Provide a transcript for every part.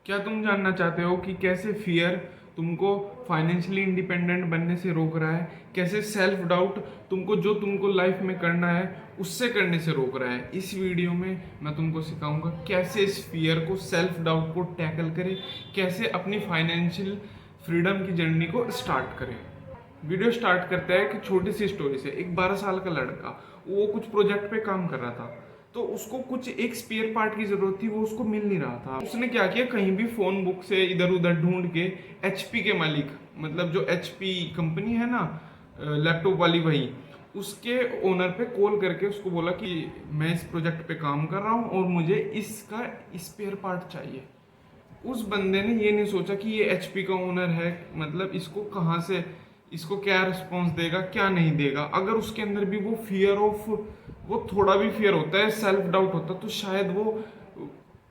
क्या तुम जानना चाहते हो कि कैसे फियर तुमको फाइनेंशियली इंडिपेंडेंट बनने से रोक रहा है, कैसे सेल्फ डाउट तुमको लाइफ में करना है उससे करने से रोक रहा है। इस वीडियो में मैं तुमको सिखाऊंगा कैसे इस फियर को, सेल्फ डाउट को टैकल करें, कैसे अपनी फाइनेंशियल फ्रीडम की जर्नी को स्टार्ट करें। वीडियो स्टार्ट करता है कि छोटी सी स्टोरी से। एक 12 साल का लड़का, वो कुछ प्रोजेक्ट पे काम कर रहा था, तो उसको कुछ एक स्पेयर पार्ट की जरूरत थी, वो उसको मिल नहीं रहा था। उसने क्या किया, कहीं भी फोन बुक से इधर उधर ढूंढ के एचपी के मालिक, मतलब जो एचपी कंपनी है ना लैपटॉप वाली, वही उसके ओनर पे कॉल करके उसको बोला कि मैं इस प्रोजेक्ट पे काम कर रहा हूँ और मुझे इसका स्पेयर पार्ट चाहिए। उस बंदे ने ये नहीं सोचा कि ये एचपी का ओनर है, मतलब इसको कहाँ से, इसको क्या रिस्पॉन्स देगा क्या नहीं देगा। अगर उसके अंदर भी वो फियर ऑफ, वो थोड़ा भी फियर होता है, सेल्फ डाउट होता, तो शायद वो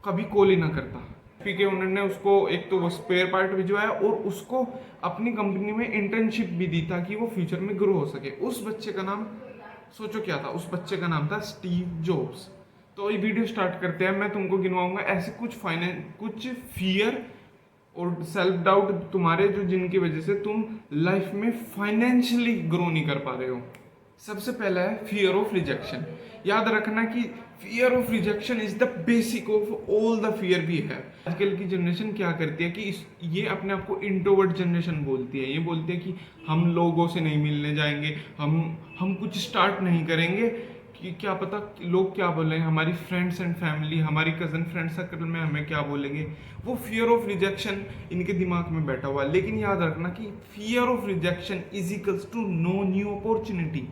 कभी कॉल ही ना करता। एचपी के ओनर ने उसको एक तो वो स्पेयर पार्ट भिजवाया और उसको अपनी कंपनी में इंटर्नशिप भी दी ताकि वो फ्यूचर में ग्रो हो सके। उस बच्चे का नाम, सोचो क्या था, उस बच्चे का नाम था स्टीव जॉब्स। तो ये वीडियो स्टार्ट करते हैं। मैं तुमको गिनवाऊंगा ऐसे कुछ फियर और सेल्फ डाउट तुम्हारे, जो जिनकी वजह से तुम लाइफ में फाइनेंशियली ग्रो नहीं कर पा रहे हो। सबसे पहला है फियर ऑफ रिजेक्शन। याद रखना कि fear of rejection is the basic of all the fear we have. आजकल की जनरेशन क्या करती है कि ये अपने आप को इंट्रोवर्ट जनरेशन बोलती है। ये बोलती है कि हम लोगों से नहीं मिलने जाएंगे, हम कुछ स्टार्ट नहीं करेंगे कि क्या पता लोग क्या बोलेंगे, हमारी फ्रेंड्स एंड फैमिली, हमारी कजन फ्रेंड सर्कल में हमें क्या बोलेंगे। वो फियर ऑफ रिजेक्शन इनके दिमाग में बैठा हुआ है। लेकिन याद रखना कि fear of rejection is equals to no new opportunity.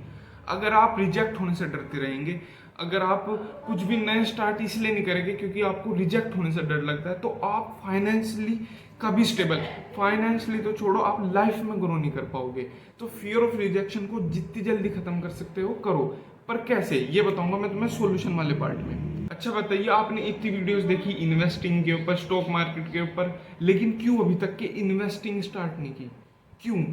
अगर आप रिजेक्ट होने से डरते रहेंगे, अगर आप कुछ भी नए स्टार्ट इसलिए नहीं करेंगे क्योंकि आपको रिजेक्ट होने से डर लगता है, तो आप फाइनेंशियली कभी स्टेबल, फाइनेंशियली तो छोड़ो, आप लाइफ में ग्रो नहीं कर पाओगे। तो फियर ऑफ रिजेक्शन को जितनी जल्दी खत्म कर सकते हो करो। पर कैसे, ये बताऊंगा मैं तुम्हें सॉल्यूशन वाले पार्ट में। अच्छा बताइए, आपने इतनी वीडियोस देखी इन्वेस्टिंग के ऊपर, स्टॉक मार्केट के ऊपर, लेकिन क्यों अभी तक के इन्वेस्टिंग स्टार्ट नहीं की? क्यों?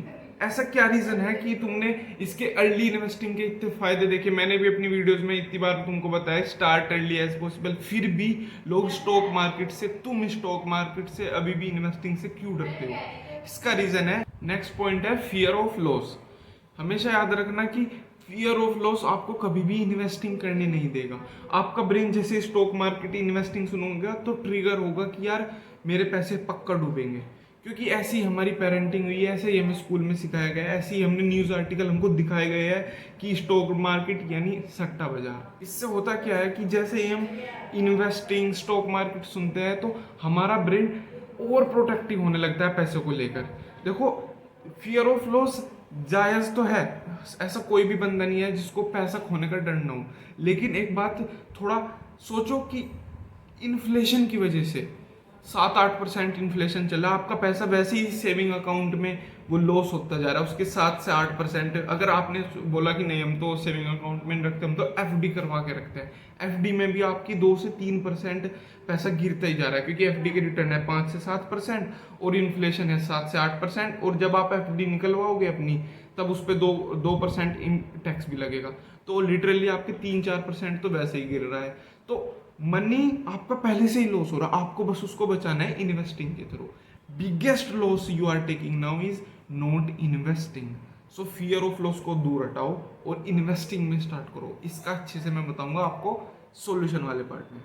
ऐसा क्या रीजन है कि तुमने इसके अर्ली इन्वेस्टिंग के इतने फायदे देखे? मैंने भी अपनी वीडियोस में इतनी बार तुमको बताया स्टार्ट अर्ली एज पॉसिबल, फिर भी लोग स्टॉक मार्केट से, तुम स्टॉक मार्केट से अभी भी इन्वेस्टिंग से क्यों डरते हो? इसका रीजन है, नेक्स्ट पॉइंट है फियर ऑफ लॉस। हमेशा याद रखना कि फियर ऑफ लॉस आपको कभी भी इन्वेस्टिंग करने नहीं देगा। आपका ब्रेन जैसे स्टॉक मार्केट इन्वेस्टिंग सुनूंगा तो ट्रिगर होगा कि यार मेरे पैसे पक्का डूबेंगे, क्योंकि ऐसी हमारी पेरेंटिंग हुई है, ऐसे ही हमें स्कूल में सिखाया गया है, ऐसे ही हमने न्यूज़ आर्टिकल हमको दिखाए गए हैं कि स्टॉक मार्केट यानी सट्टा बाजार। इससे होता क्या है कि जैसे ही हम इन्वेस्टिंग, स्टॉक मार्केट सुनते हैं तो हमारा ब्रेन ओवर प्रोटेक्टिव होने लगता है पैसों को लेकर। देखो, फियर ऑफ लॉस जायज तो है, ऐसा कोई भी बंदा नहीं है जिसको पैसा खोने का डर ना हो। लेकिन एक बात थोड़ा सोचो कि इन्फ्लेशन की वजह से 7-8% इन्फ्लेशन चला, आपका पैसा वैसे ही सेविंग अकाउंट में वो लॉस होता जा रहा है, उसके 7 से 8%। अगर आपने बोला कि नहीं हम तो सेविंग अकाउंट में नहीं रखते, हम तो एफडी करवा के रखते हैं, एफडी में भी आपकी 2 से 3% पैसा गिरता ही जा रहा है, क्योंकि एफडी के रिटर्न है 5 से 7% और इन्फ्लेशन है 7 से 8%। और जब आप एफडी निकलवाओगे अपनी, तब उस पर 2% टैक्स भी लगेगा, तो लिटरली आपके 3-4% तो वैसे ही गिर रहा है। तो मनी आपका पहले से ही लॉस हो रहा है, आपको बस उसको बचाना है इन्वेस्टिंग के थ्रू। Biggest loss you are taking now is not investing. So fear of loss को दूर हटाओ और इन्वेस्टिंग में स्टार्ट करो। इसका अच्छे से मैं बताऊंगा आपको सॉल्यूशन वाले पार्ट में।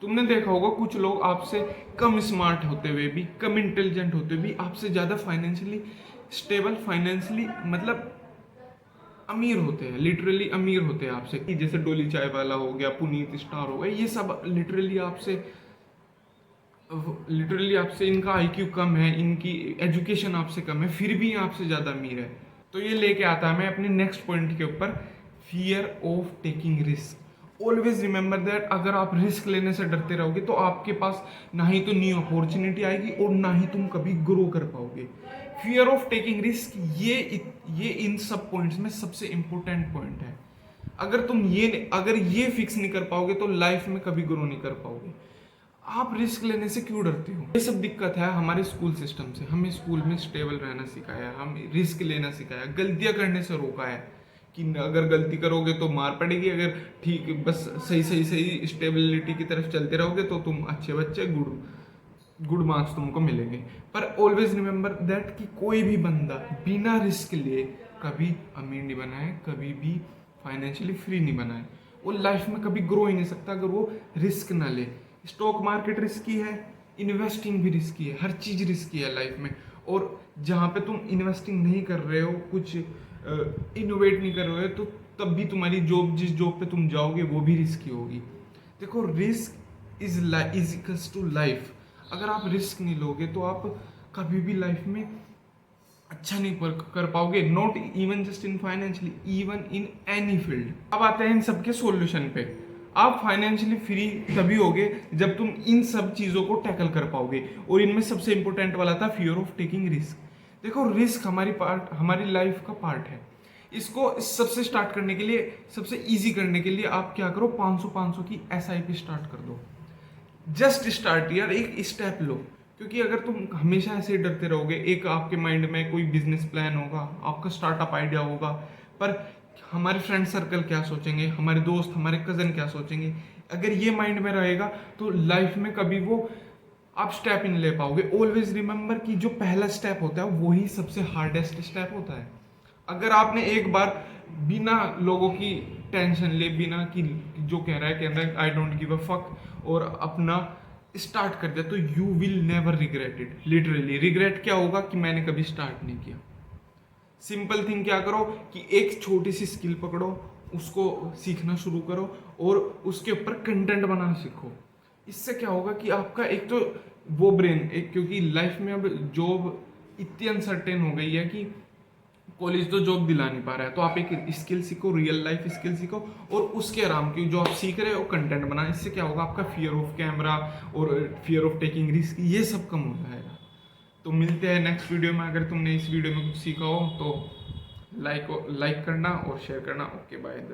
तुमने देखा होगा कुछ लोग आपसे कम स्मार्ट होते हुए भी, कम इंटेलिजेंट होते हुए भी आपसे ज़्यादा फाइनेंशियली स्टेबल, फाइनेंशियली मतलब अमीर होते हैं, लिटरली अमीर होते हैं आपसे। कि जैसे डोली चाय वाला हो गया, पुनीत स्टार हो गया, ये सब लिटरली आपसे इनका आईक्यू कम है, इनकी एजुकेशन आपसे कम है, फिर भी आपसे ज़्यादा अमीर है। तो ये लेके आता है मैं अपने नेक्स्ट पॉइंट के ऊपर, fear of taking risk. Always remember that अगर आप रिस्क लेने से डरते रहोगे तो आपके पास ना ही तो न्यू अपॉर्चुनिटी आएगी और ना ही तुम कभी ग्रो कर पाओगे। फियर ऑफ टेकिंग रिस्क, ये इन सब पॉइंट्स में सबसे इंपॉर्टेंट पॉइंट है। अगर ये फिक्स नहीं कर पाओगे तो लाइफ में कभी ग्रो नहीं कर पाओगे। आप रिस्क लेने से क्यों डरते हो? ये सब दिक्कत है हमारे स्कूल सिस्टम से। हमें स्कूल में स्टेबल रहना सिखाया, हम रिस्क लेना सिखाया, गलतियां करने से रोका है कि अगर गलती करोगे तो मार पड़ेगी, अगर ठीक बस सही स्टेबिलिटी की तरफ चलते रहोगे तो तुम अच्छे बच्चे, गुड मार्क्स तुमको मिलेंगे। पर ऑलवेज रिमेंबर दैट कि कोई भी बंदा बिना रिस्क लिए कभी अमीर नहीं बना है, कभी भी फाइनेंशियली फ्री नहीं बना है। वो लाइफ में कभी ग्रो ही नहीं सकता अगर वो रिस्क ना ले। स्टॉक मार्केट रिस्की है, इन्वेस्टिंग भी रिस्की है, हर चीज़ रिस्की है लाइफ में। और जहाँ पे तुम इन्वेस्टिंग नहीं कर रहे हो, कुछ इनोवेट नहीं कर रहे हो, तो तब भी तुम्हारी जॉब, जिस जॉब पे तुम जाओगे वो भी रिस्की होगी। देखो, risk is equals to life. अगर आप रिस्क नहीं लोगे तो आप कभी भी लाइफ में अच्छा नहीं कर पाओगे, not even just in financially, even in any field. अब आते हैं इन सबके सॉल्यूशन पे। आप फाइनेंशियली फ्री तभी होगे जब तुम इन सब चीज़ों को टैकल कर पाओगे। और इनमें सबसे इंपॉर्टेंट वाला था फियर ऑफ टेकिंग रिस्क। देखो, रिस्क हमारी लाइफ का पार्ट है। इसको सबसे स्टार्ट करने के लिए, सबसे इजी करने के लिए आप क्या करो, 500 की SIP स्टार्ट कर दो। जस्ट स्टार्ट यार, एक स्टेप लो। क्योंकि अगर तुम हमेशा ऐसे ही डरते रहोगे, एक आपके माइंड में कोई बिजनेस प्लान होगा, आपका स्टार्टअप आइडिया होगा, पर हमारे फ्रेंड सर्कल क्या सोचेंगे, हमारे दोस्त, हमारे कजन क्या सोचेंगे, अगर ये माइंड में रहेगा तो लाइफ में कभी वो आप स्टेप ही नहीं ले पाओगे। ऑलवेज रिमेंबर कि जो पहला स्टेप होता है वही सबसे हार्डेस्ट स्टेप होता है। अगर आपने एक बार बिना लोगों की टेंशन ले, बिना कि जो कह रहा है I don't give a fuck, और अपना स्टार्ट कर दिया, तो you will never regret it. Literally regret क्या होगा कि मैंने कभी स्टार्ट नहीं किया। सिंपल थिंग क्या करो कि एक छोटी सी स्किल पकड़ो, उसको सीखना शुरू करो और उसके ऊपर कंटेंट बनाना सीखो। इससे क्या होगा कि आपका एक तो वो ब्रेन, एक, क्योंकि लाइफ में अब जॉब इतनी अनसर्टेन हो गई है कि कॉलेज तो जॉब दिला नहीं पा रहा है, तो आप एक स्किल सीखो, रियल लाइफ स्किल सीखो, और उसके आराम की जो आप सीख रहे हो कंटेंट बना। इससे क्या होगा, आपका फियर ऑफ कैमरा और फियर ऑफ टेकिंग रिस्क ये सब कम हो जाएगा। तो मिलते हैं नेक्स्ट वीडियो में। अगर तुमने इस वीडियो में कुछ सीखा हो तो लाइक करना और शेयर करना। Okay, bye.